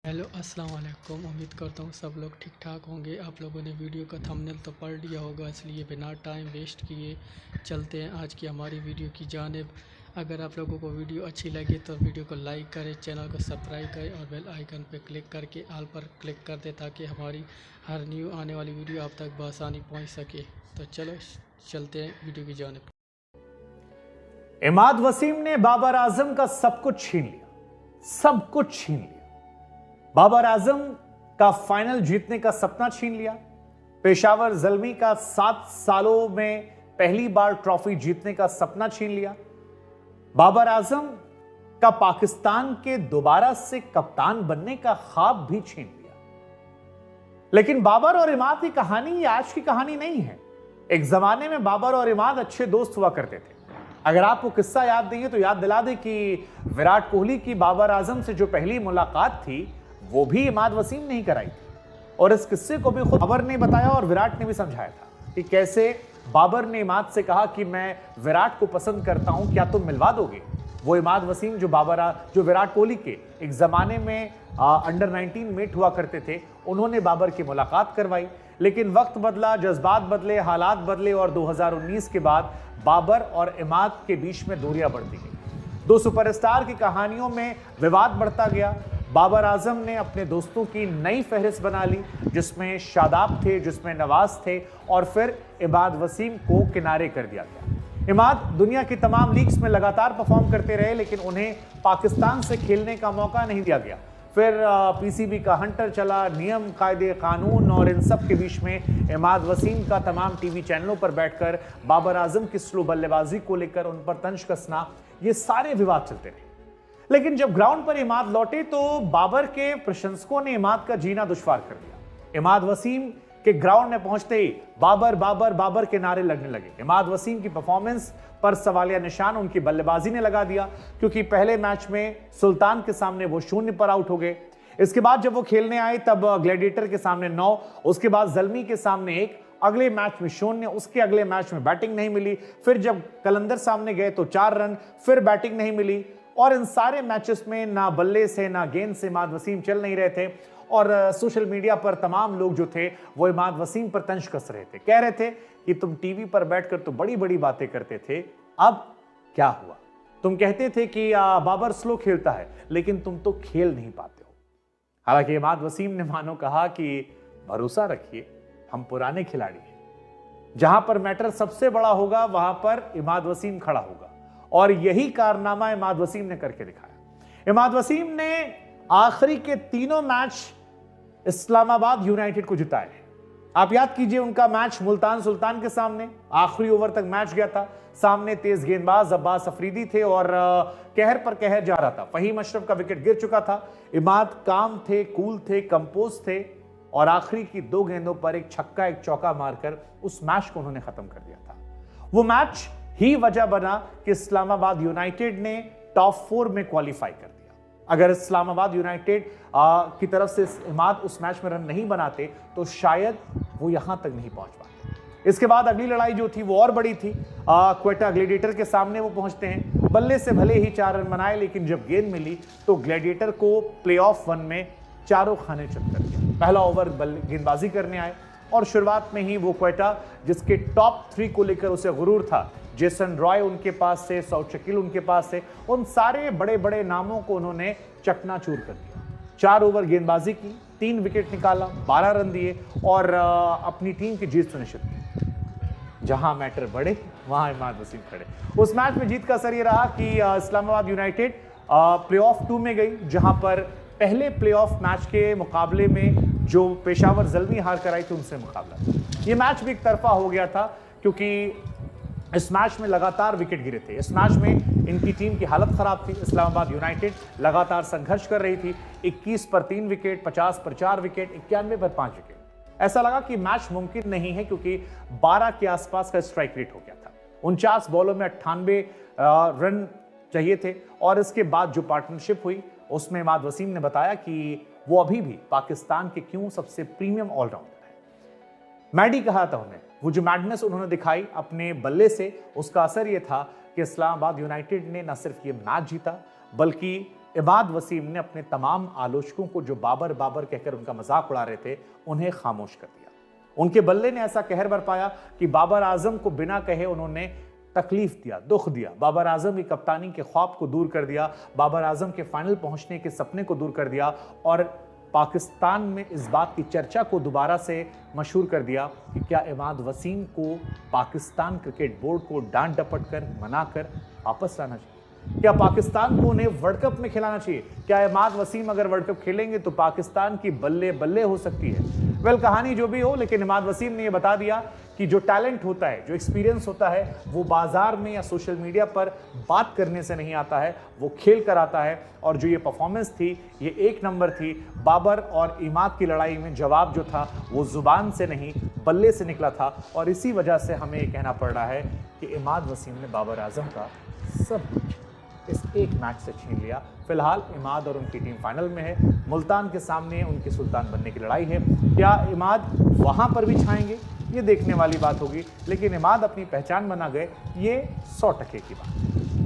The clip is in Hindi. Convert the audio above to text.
हेलो अस्सलाम वालेकुम। उम्मीद करता हूँ सब लोग ठीक ठाक होंगे। आप लोगों ने वीडियो का थंबनेल तो पढ़ लिया होगा, इसलिए बिना टाइम वेस्ट किए चलते हैं आज की हमारी वीडियो की जानिब। अगर आप लोगों को वीडियो अच्छी लगे तो वीडियो को लाइक करें, चैनल को सब्सक्राइब करें और बेल आइकन पर क्लिक करके ऑल पर क्लिक कर दें ताकि हमारी हर न्यू आने वाली वीडियो आप तक बआसानी पहुँच सके। तो चलो चलते हैं वीडियो की जानिब। इमाद वसीम ने बाबर आजम का सब कुछ छीन लिया, सब कुछ छीन लिया। बाबर आजम का फाइनल जीतने का सपना छीन लिया। पेशावर ज़ल्मी का 7 सालों में पहली बार ट्रॉफी जीतने का सपना छीन लिया। बाबर आजम का पाकिस्तान के दोबारा से कप्तान बनने का ख्वाब भी छीन लिया। लेकिन बाबर और इमाद की कहानी ये आज की कहानी नहीं है। एक जमाने में बाबर और इमाद अच्छे दोस्त हुआ करते थे। अगर आपको किस्सा याद नहीं है तो याद दिला दें कि विराट कोहली की बाबर आजम से जो पहली मुलाकात थी वो भी इमाद वसीम ने ही कराई थी। और इस किस्से को भी खुद बाबर ने बताया और विराट ने भी समझाया था कि कैसे बाबर ने इमाद से कहा कि मैं विराट को पसंद करता हूं, क्या तुम मिलवा दोगे। वो इमाद वसीम जो विराट कोहली के एक जमाने में अंडर 19 मेट हुआ करते थे, उन्होंने बाबर की मुलाकात करवाई। लेकिन वक्त बदला, जज्बात बदले, हालात बदले और 2019 के बाद बाबर और इमाद के बीच में दूरियां बढ़ती गई। दो सुपरस्टार की कहानियों में विवाद बढ़ता गया। बाबर आजम ने अपने दोस्तों की नई फहरिस्त बना ली, जिसमें शादाब थे, जिसमें नवाज थे और फिर इमाद वसीम को किनारे कर दिया गया। इमाद दुनिया की तमाम लीग्स में लगातार परफॉर्म करते रहे, लेकिन उन्हें पाकिस्तान से खेलने का मौका नहीं दिया गया। फिर पीसीबी का हंटर चला, नियम, कायदे, कानून और इन सब के बीच में इमाद वसीम का तमाम टीवी चैनलों पर बैठकर बाबर आजम की स्लो बल्लेबाजी को लेकर उन पर तंज कसना, ये सारे विवाद चलते रहे। लेकिन जब ग्राउंड पर इमाद लौटे तो बाबर के प्रशंसकों ने इमाद का जीना दुश्वार कर दिया। इमाद वसीम के ग्राउंड में पहुंचते ही बाबर बाबर बाबर के नारे लगने लगे। इमाद वसीम की परफॉर्मेंस पर सवालिया निशान उनकी बल्लेबाजी ने लगा दिया, क्योंकि पहले मैच में सुल्तान के सामने वो 0 पर आउट हो गए। इसके बाद जब वो खेलने आए तब ग्लैडिएटर के सामने 9, उसके बाद ज़ल्मी के सामने 1, अगले मैच में 0, उसके अगले मैच में बैटिंग नहीं मिली। फिर जब कलंदर सामने गए तो 4 रन, फिर बैटिंग नहीं मिली। और इन सारे मैचेस में ना बल्ले से ना गेंद से इमाद वसीम चल नहीं रहे थे। और सोशल मीडिया पर तमाम लोग जो थे वो इमाद वसीम पर तंज कस रहे थे, कह रहे थे कि तुम टीवी पर बैठकर तो बड़ी बड़ी बातें करते थे, अब क्या हुआ। तुम कहते थे कि बाबर स्लो खेलता है, लेकिन तुम तो खेल नहीं पाते हो। हालांकि इमाद वसीम ने मानो कहा कि भरोसा रखिए, हम पुराने खिलाड़ी हैं, जहां पर मैटर सबसे बड़ा होगा वहां पर इमाद वसीम खड़ा होगा। और यही कारनामा इमाद वसीम ने करके दिखाया। इमाद वसीम ने आखिरी के 3 मैच इस्लामाबाद यूनाइटेड को जिताए। आप याद कीजिए उनका मैच मुल्तान सुल्तान के सामने, आखिरी ओवर तक मैच गया था। सामने तेज गेंदबाज अब्बास अफरीदी थे और कहर पर कहर जा रहा था। फहीम अशरफ का विकेट गिर चुका था। इमाद काम थे, कूल थे, कंपोज थे और आखिरी की 2 गेंदों पर एक छक्का एक चौका मारकर उस मैच को उन्होंने खत्म कर दिया था। वो मैच ही वजह बना कि इस्लामाबाद यूनाइटेड ने टॉप 4 में क्वालिफाई कर दिया। अगर इस्लामाबाद यूनाइटेड की तरफ से इमाद उस मैच में रन नहीं बनाते तो शायद वो यहां तक नहीं पहुंच पाते। इसके बाद अगली लड़ाई जो थी वो और बड़ी थी। क्वेटा ग्लैडिएटर के सामने वो पहुंचते हैं। बल्ले से भले ही 4 रन बनाए, लेकिन जब गेंद मिली तो ग्लैडिएटर को प्लेऑफ 1 में चारों खाने चट कर दिया। पहला ओवर गेंदबाजी करने आए और शुरुआत में ही वो क्वेटा, जिसके टॉप 3 को लेकर उसे गुरूर था, जेसन रॉय उनके पास से, सौद शकील उनके पास से, उन सारे बड़े बड़े नामों को उन्होंने चकनाचूर कर दिया। 4 ओवर गेंदबाजी की, 3 विकेट निकाला, 12 रन दिए और अपनी टीम की जीत सुनिश्चित की। जहां मैटर बढ़े वहां इमाद वसीम खड़े। उस मैच में जीत का असर यह रहा कि इस्लामाबाद यूनाइटेड प्लेऑफ 2 में गई, जहां पर पहले प्लेऑफ मैच के मुकाबले में जो पेशावर ज़ल्मी हार कराई थी उनसे मुकाबला था। यह मैच भी एक तरफा हो गया था, क्योंकि इस मैच में लगातार विकेट गिरे थे। इस मैच में इनकी टीम की हालत खराब थी। इस्लामाबाद यूनाइटेड लगातार संघर्ष कर रही थी। 21 पर 3 विकेट, 50 पर 4 विकेट, 91 पर 5 विकेट। ऐसा लगा कि मैच मुमकिन नहीं है, क्योंकि 12 के आसपास का स्ट्राइक रेट हो गया था। 49 बॉलों में 98 रन चाहिए थे। और इसके बाद जो पार्टनरशिप हुई उसमें इमाद वसीम ने बताया कि वो अभी भी पाकिस्तान के क्यों सबसे प्रीमियम ऑलराउंडर है। मैडी कहा था उन्हें। वो जो मैडनेस उन्होंने दिखाई अपने बल्ले से, उसका असर यह था कि इस्लामाबाद यूनाइटेड ने न सिर्फ ये मैच जीता, बल्कि इमाद वसीम ने अपने तमाम आलोचकों को जो बाबर बाबर कहकर उनका मजाक उड़ा रहे थे उन्हें खामोश कर दिया। उनके बल्ले ने ऐसा कहर बरपाया कि बाबर आजम को बिना कहे उन्होंने तकलीफ दिया, दुख दिया, बाबर आजम की कप्तानी के ख्वाब को दूर कर दिया, बाबर आजम के फाइनल पहुंचने के सपने को दूर कर दिया और पाकिस्तान में इस बात की चर्चा को दोबारा से मशहूर कर दिया कि क्या इमाद वसीम को पाकिस्तान क्रिकेट बोर्ड को डांट डपट कर मनाकर वापस लाना चाहिए? क्या पाकिस्तान को उन्हें वर्ल्ड कप में खिलाना चाहिए? क्या इमाद वसीम अगर वर्ल्ड कप खेलेंगे तो पाकिस्तान की बल्ले बल्ले हो सकती है? वेल, कहानी जो भी हो, लेकिन इमाद वसीम ने यह बता दिया कि जो टैलेंट होता है, जो एक्सपीरियंस होता है, वो बाजार में या सोशल मीडिया पर बात करने से नहीं आता है, वो खेल कर आता है। और जो ये परफॉर्मेंस थी, ये एक नंबर थी। बाबर और इमाद की लड़ाई में जवाब जो था वो जुबान से नहीं बल्ले से निकला था और इसी वजह से हमें ये कहना पड़ रहा है कि इमाद वसीम ने बाबर आजम का सब कुछ इस एक मैच से छीन लिया। फिलहाल इमाद और उनकी टीम फाइनल में है, मुल्तान के सामने उनकी सुल्तान बनने की लड़ाई है। क्या इमाद वहां पर भी छाएंगे, ये देखने वाली बात होगी, लेकिन इमाद अपनी पहचान बना गए, ये 100% की बात है।